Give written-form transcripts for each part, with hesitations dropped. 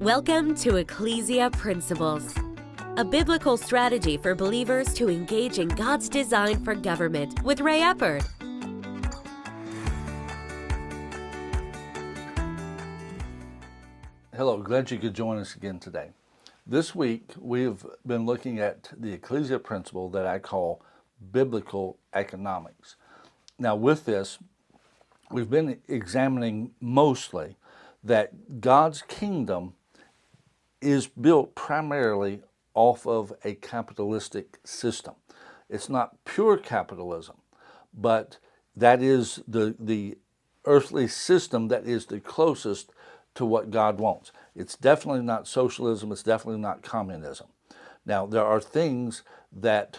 Welcome to Ecclesia Principles, a biblical strategy for believers to engage in God's design for government with Ray Eppard. Hello, glad you could join us again today. This week, we've been looking at the Ecclesia principle that I call biblical economics. Now, with this, we've been examining mostly that God's kingdom is built primarily off of a capitalistic system. It's not pure capitalism, but that is the earthly system that is the closest to what God wants. It's definitely not socialism, it's definitely not communism. Now, there are things that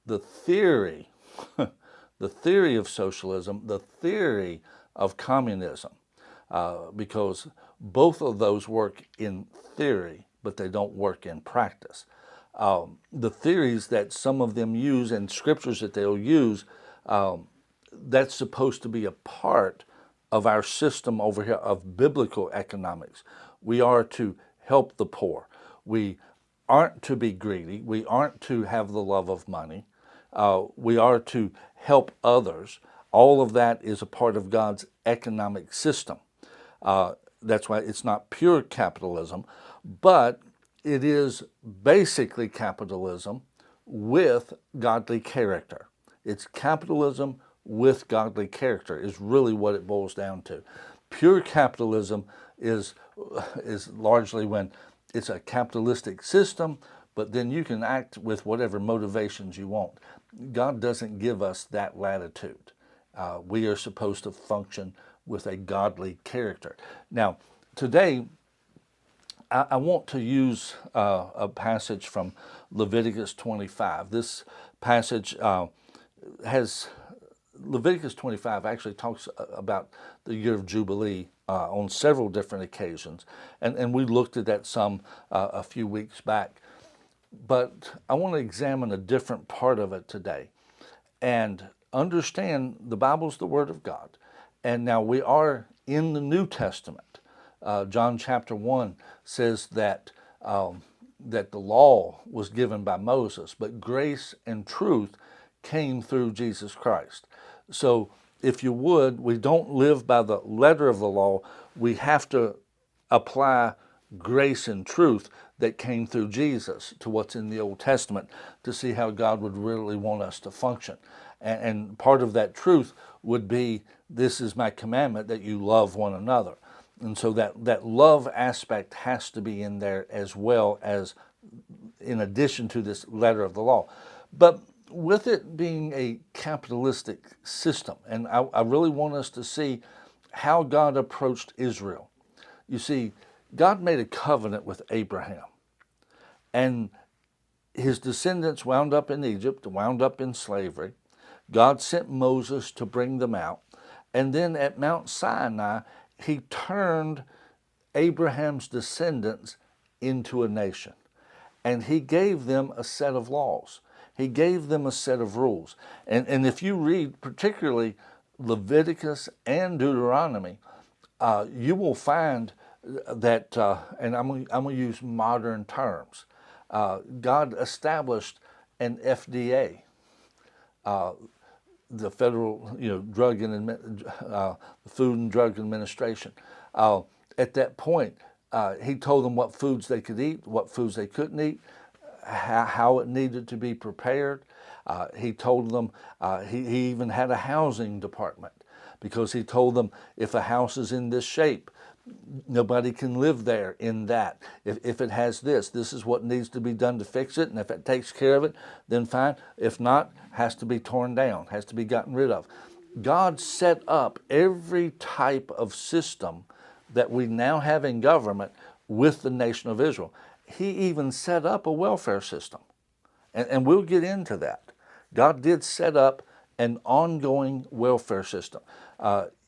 the theory, the theory of socialism, the theory of communism, because both of those work in theory, but they don't work in practice. The theories that some of them use and scriptures that they'll use, that's supposed to be a part of our system over here of biblical economics. We are to help the poor. We aren't to be greedy. We aren't to have the love of money. We are to help others. All of that is a part of God's economic system. That's why it's not pure capitalism, but it is basically capitalism with godly character. It's capitalism with godly character is really what it boils down to. Pure capitalism is largely when it's a capitalistic system, but then you can act with whatever motivations you want. God doesn't give us that latitude. We are supposed to function with a godly character. Now, today, I want to use a passage from Leviticus 25. This passage Leviticus 25 actually talks about the year of Jubilee on several different occasions, and we looked at that some a few weeks back. But I want to examine a different part of it today and understand the Bible's the Word of God. And now we are in the New Testament. John chapter 1 says that that the law was given by Moses, but grace and truth came through Jesus Christ. So if you would, we don't live by the letter of the law. We have to apply grace and truth that came through Jesus to what's in the Old Testament to see how God would really want us to function. And part of that truth would be, this is my commandment, that you love one another. And so that love aspect has to be in there as well as in addition to this letter of the law. But with it being a capitalistic system, and I really want us to see how God approached Israel. You see, God made a covenant with Abraham, and his descendants wound up in Egypt, wound up in slavery. God sent Moses to bring them out. And then at Mount Sinai, he turned Abraham's descendants into a nation. And he gave them a set of laws. He gave them a set of rules. And if you read particularly Leviticus and Deuteronomy, you will find that, and I'm going to use modern terms, God established an FDA, the Federal, Drug and Food and Drug Administration. At that point, he told them what foods they could eat, what foods they couldn't eat, how it needed to be prepared. He told them, he even had a housing department, because he told them, if a house is in this shape, nobody can live there in that. If it has this is what needs to be done to fix it, and if it takes care of it, then fine. If not, has to be torn down, has to be gotten rid of. God set up every type of system that we now have in government with the nation of Israel. He even set up a welfare system, and we'll get into that. God did set up an ongoing welfare system.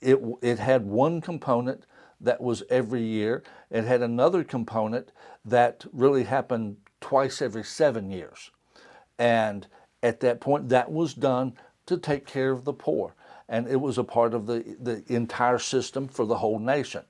It had one component that was every year. It had another component that really happened twice every 7 years. And at that point, that was done to take care of the poor. And it was a part of the entire system for the whole nation.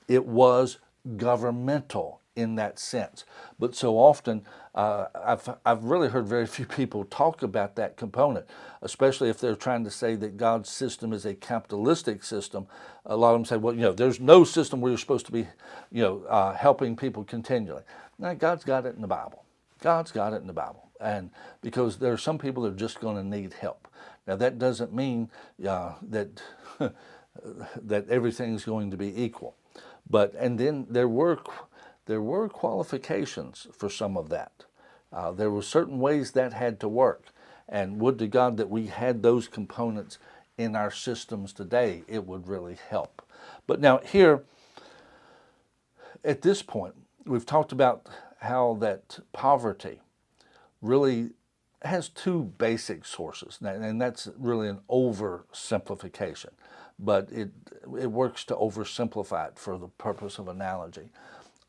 It was governmental in that sense. But so often, I've really heard very few people talk about that component, especially if they're trying to say that God's system is a capitalistic system. A lot of them say, well, there's no system where you're supposed to be, helping people continually. Now, God's got it in the Bible. God's got it in the Bible. And because there are some people that are just going to need help. Now, that doesn't mean that that everything's going to be equal. And then there were qualifications for some of that. There were certain ways that had to work. And would to God that we had those components in our systems today. It would really help. But now here, at this point, we've talked about how that poverty really has two basic sources, and that's really an oversimplification, but it works to oversimplify it for the purpose of analogy.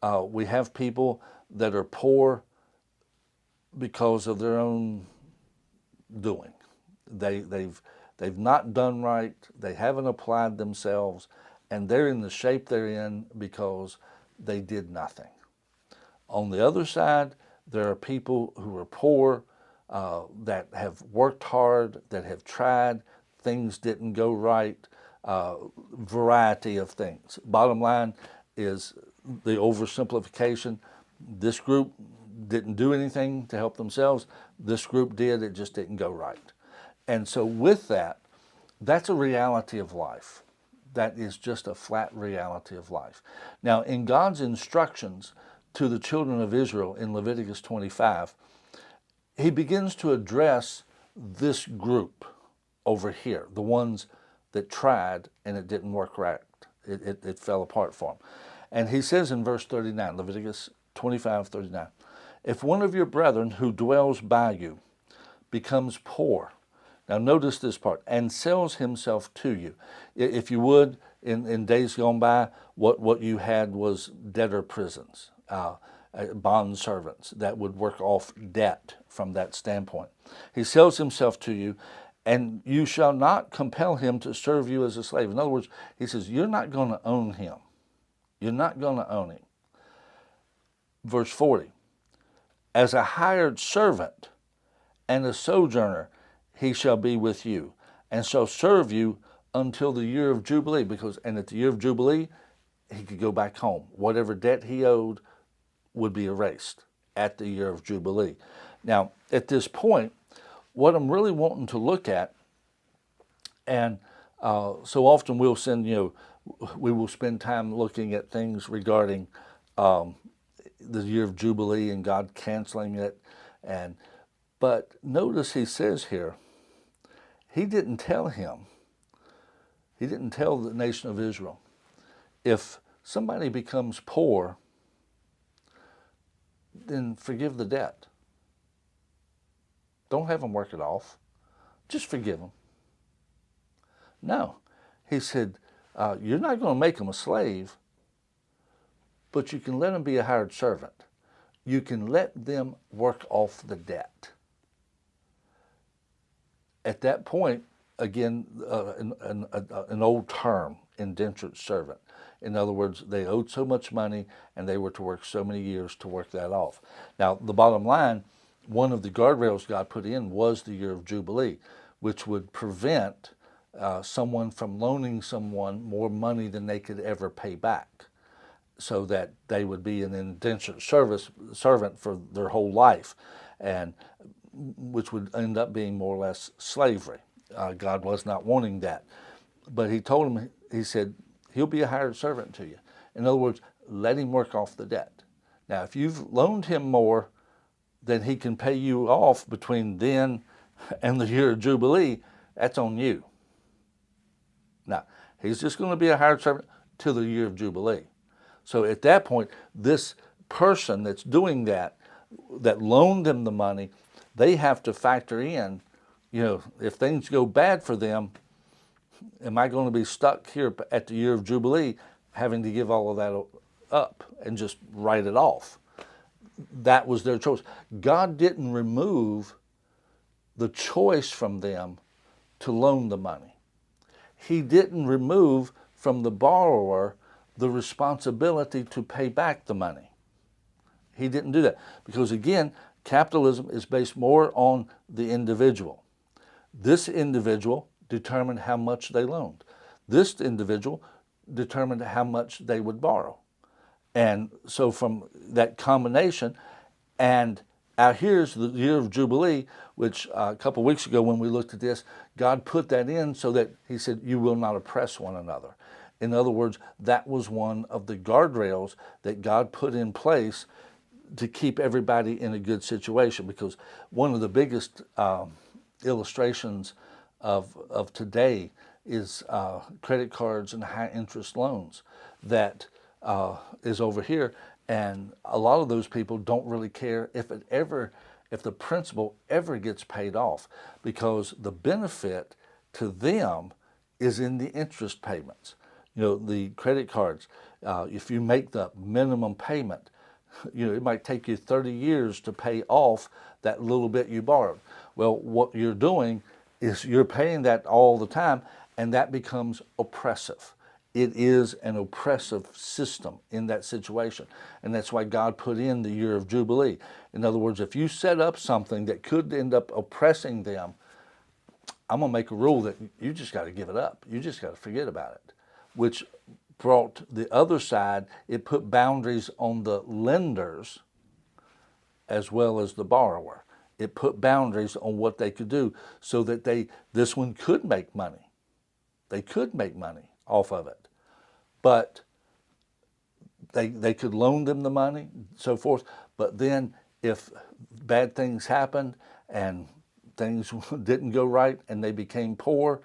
We have people that are poor because of their own doing. They've not done right, they haven't applied themselves, and they're in the shape they're in because they did nothing. On the other side, there are people who are poor that have worked hard, that have tried, things didn't go right, variety of things. Bottom line is the oversimplification. This group didn't do anything to help themselves. This group did, it just didn't go right. And so with that, that's a reality of life. That is just a flat reality of life. Now, in God's instructions to the children of Israel in Leviticus 25, he begins to address this group over here, the ones that tried and it didn't work right. It fell apart for them. And he says in verse 39, Leviticus 25:39, if one of your brethren who dwells by you becomes poor, now notice this part, and sells himself to you. If you would, in days gone by, what you had was debtor prisons, bond servants that would work off debt from that standpoint. He sells himself to you, and you shall not compel him to serve you as a slave. In other words, he says, you're not going to own him. You're not going to own him. Verse 40, as a hired servant and a sojourner, he shall be with you, and shall serve you until the year of Jubilee, and at the year of Jubilee, he could go back home. Whatever debt he owed would be erased at the year of Jubilee. Now, at this point, what I'm really wanting to look at, and so often we will spend time looking at things regarding the year of Jubilee and God canceling it. But notice he says here, he didn't tell the nation of Israel, if somebody becomes poor, then forgive the debt. Don't have them work it off. Just forgive them. No. He said, you're not going to make them a slave, but you can let them be a hired servant. You can let them work off the debt. At that point, again, an old term, indentured servant. In other words, they owed so much money and they were to work so many years to work that off. Now, the bottom line, one of the guardrails God put in was the year of Jubilee, which would prevent someone from loaning someone more money than they could ever pay back, so that they would be an indentured servant for their whole life, and which would end up being more or less slavery. God was not wanting that. But he told him, he said, he'll be a hired servant to you. In other words, let him work off the debt. Now, if you've loaned him more than he can pay you off between then and the year of Jubilee, that's on you. Now, he's just going to be a hired servant till the year of Jubilee. So at that point, this person that's doing that loaned them the money, they have to factor in, if things go bad for them, am I going to be stuck here at the year of Jubilee having to give all of that up and just write it off? That was their choice. God didn't remove the choice from them to loan the money. He didn't remove from the borrower the responsibility to pay back the money. He didn't do that because, again, capitalism is based more on the individual. This individual determined how much they loaned. This individual determined how much they would borrow. And so from that combination, and out here's the year of Jubilee, which a couple of weeks ago when we looked at this, God put that in so that he said, you will not oppress one another. In other words, that was one of the guardrails that God put in place to keep everybody in a good situation, because one of the biggest illustrations of today is credit cards and high interest loans that is over here. And a lot of those people don't really care if the principal ever gets paid off, because the benefit to them is in the interest payments. You know, the credit cards, if you make the minimum payment, you know, it might take you 30 years to pay off that little bit you borrowed. Well, what you're doing is you're paying that all the time, and that becomes oppressive. It is an oppressive system in that situation. And that's why God put in the year of Jubilee. In other words, if you set up something that could end up oppressing them, I'm going to make a rule that you just got to give it up. You just got to forget about it, which brought the other side. It put boundaries on the lenders as well as the borrower. It put boundaries on what they could do so that this one could make money. They could make money off of it, but they could loan them the money, so forth. But then if bad things happened and things didn't go right and they became poor,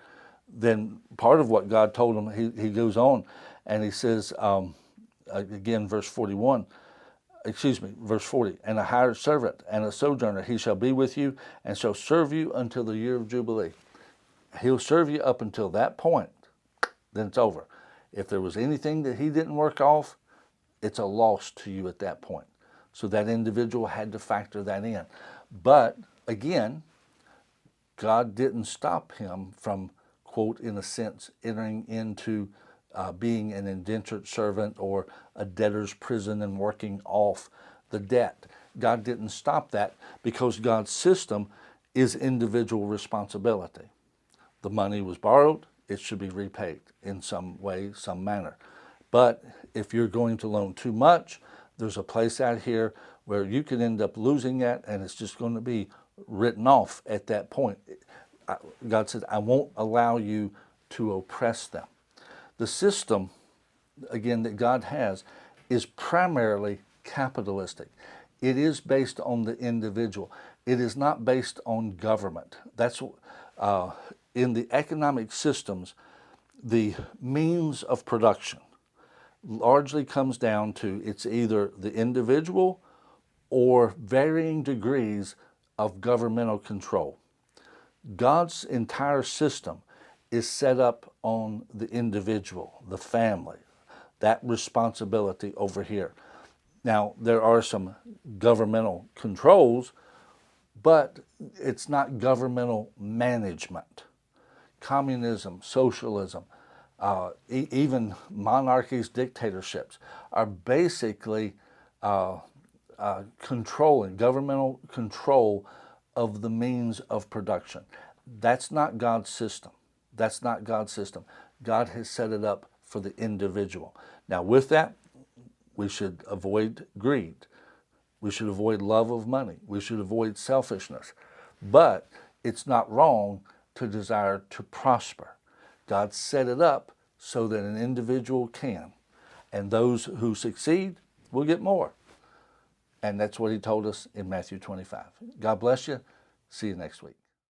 then part of what God told them, he goes on and he says, again, verse 40, and a hired servant and a sojourner, he shall be with you and shall serve you until the year of Jubilee. He'll serve you up until that point, then it's over. If there was anything that he didn't work off, it's a loss to you at that point. So that individual had to factor that in. But again, God didn't stop him from, quote, in a sense, entering into being an indentured servant or a debtor's prison and working off the debt. God didn't stop that because God's system is individual responsibility. The money was borrowed, it should be repaid in some way, some manner. But if you're going to loan too much, there's a place out here where you could end up losing that, and it's just going to be written off at that point. God said, I won't allow you to oppress them. The system, again, that God has is primarily capitalistic. It is based on the individual. It is not based on government. That's in the economic systems, the means of production largely comes down to it's either the individual or varying degrees of governmental control. God's entire system is set up on the individual, the family, that responsibility over here. Now, there are some governmental controls, but it's not governmental management. Communism, socialism, even monarchies, dictatorships are basically controlling, governmental control of the means of production. That's not God's system. That's not God's system. God has set it up for the individual. Now, with that, we should avoid greed. We should avoid love of money. We should avoid selfishness. But it's not wrong to desire to prosper. God set it up so that an individual can. And those who succeed will get more. And that's what he told us in Matthew 25. God bless you. See you next week.